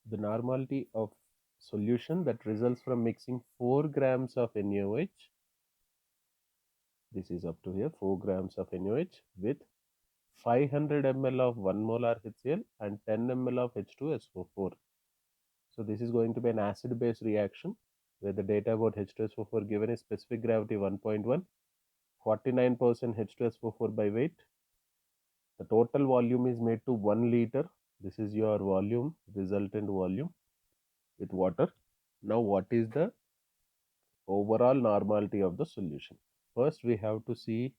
the normality of solution that results from mixing 4 grams of NaOH, this is up to here, 4 grams of NaOH with 500 ml of 1 molar HCl and 10 ml of H2SO4. So this is going to be an acid-base reaction where the data about H2SO4 given is specific gravity 1.1, 49% H2SO4 by weight. The total volume is made to 1 liter. This is your volume, resultant volume with water. Now what is the overall normality of the solution? First we have to see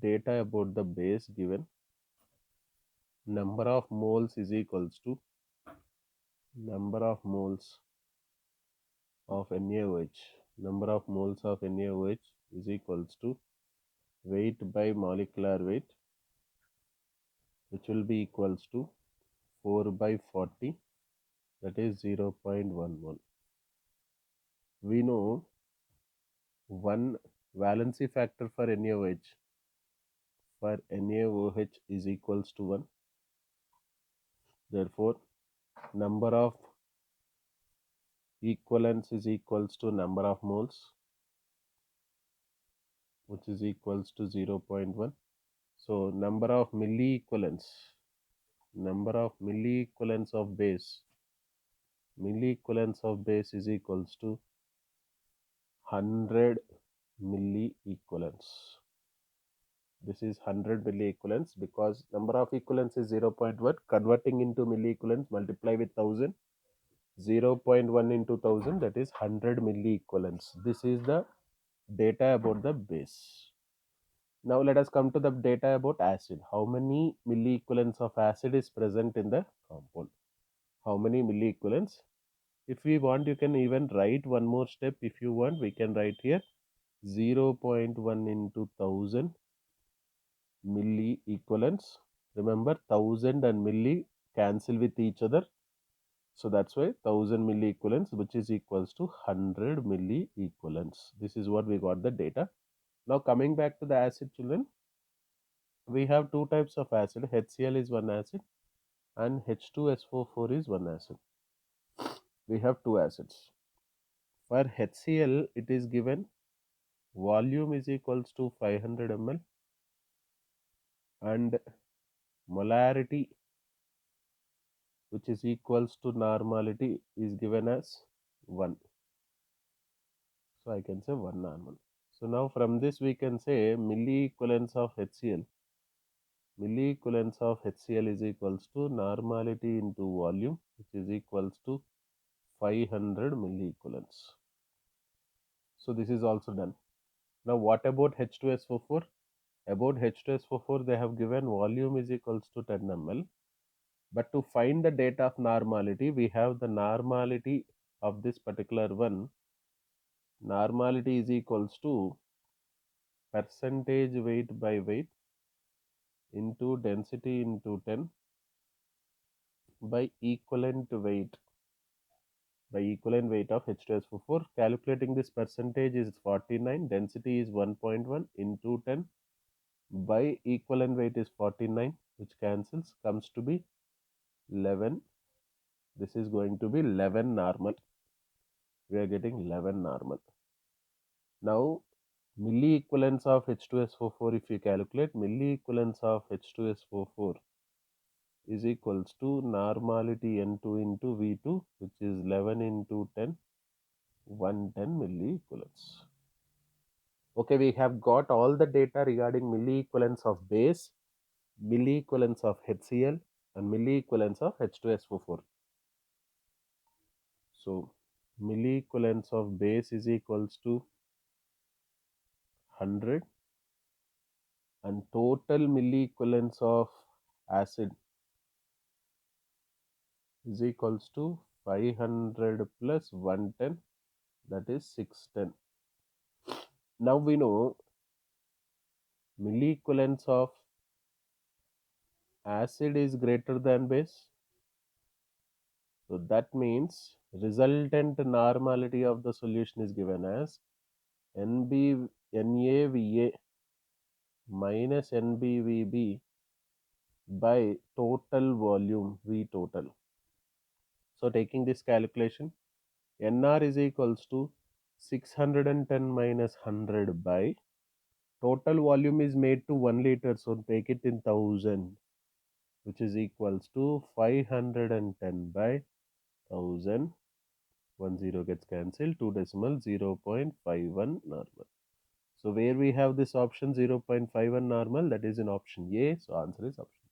data about the base given. Number of moles is equals to number of moles of NaOH. Number of moles of NaOH is equals to weight by molecular weight, which will be equals to 4 by 40, that is 0.11. We know one valency factor for NaOH is equals to 1. Therefore, number of equivalents is equals to number of moles, which is equals to 0.1. So, number of milliequivalents of base is equals to 100 milliequivalents. This is 100 milliequivalents because number of equivalents is 0.1. Converting into milliequivalents, multiply with 1000. 0.1 into 1000, that is 100 milliequivalents. This is the data about the base. Now let us come to the data about acid. How many milliequivalents of acid is present in the compound? How many milliequivalents? If we want, you can even write one more step. If you want, we can write here 0.1 into 1000 milliequivalents. Remember, 1000 and milli cancel with each other. So that's why 1000 milliequivalents, which is equals to 100 milliequivalents. This is what we got the data. Now coming back to the acid, children, we have two types of acid. HCl is one acid and H2SO4 is one acid. We have two acids. For HCl, it is given volume is equals to 500 ml and molarity, which is equals to normality, is given as 1. So I can say 1 normal. So now from this we can say milliequivalents of HCl is equals to normality into volume, which is equals to 500 milliequivalents. So this is also done. Now what about H2SO4? About H2SO4 they have given volume is equals to 10 ml. But to find the data of normality, we have the normality of this particular one. Normality is equals to percentage weight by weight into density into 10 by equivalent weight of H2SO4. Calculating this percentage is 49, density is 1.1 into 10 by equivalent weight is 49, which cancels, comes to be 11. This is going to be 11 normal. We are getting 11 normal. Now milliequivalents of H2SO4, if you calculate, milliequivalents of H2SO4 is equals to normality N2 into V2, which is 11 into 10, 110 milliequivalents. Okay, we have got all the data regarding milliequivalents of base, milliequivalents of HCl and milliequivalents of H2SO4. So milliequivalents of base is equals to 100 and total milliequivalents of acid is equals to 500 plus 110, that is 610. Now we know milliequivalents of acid is greater than base. So that means resultant normality of the solution is given as NaVA minus NbVb by total volume V total. So taking this calculation, NR is equals to 610 minus 100 by total volume is made to 1 liter, so take it in 1000, which is equals to 510 by 1000. 10 gets cancelled, 2 decimal 0.51 normal. So where we have this option 0.51 normal, that is in option A. So answer is option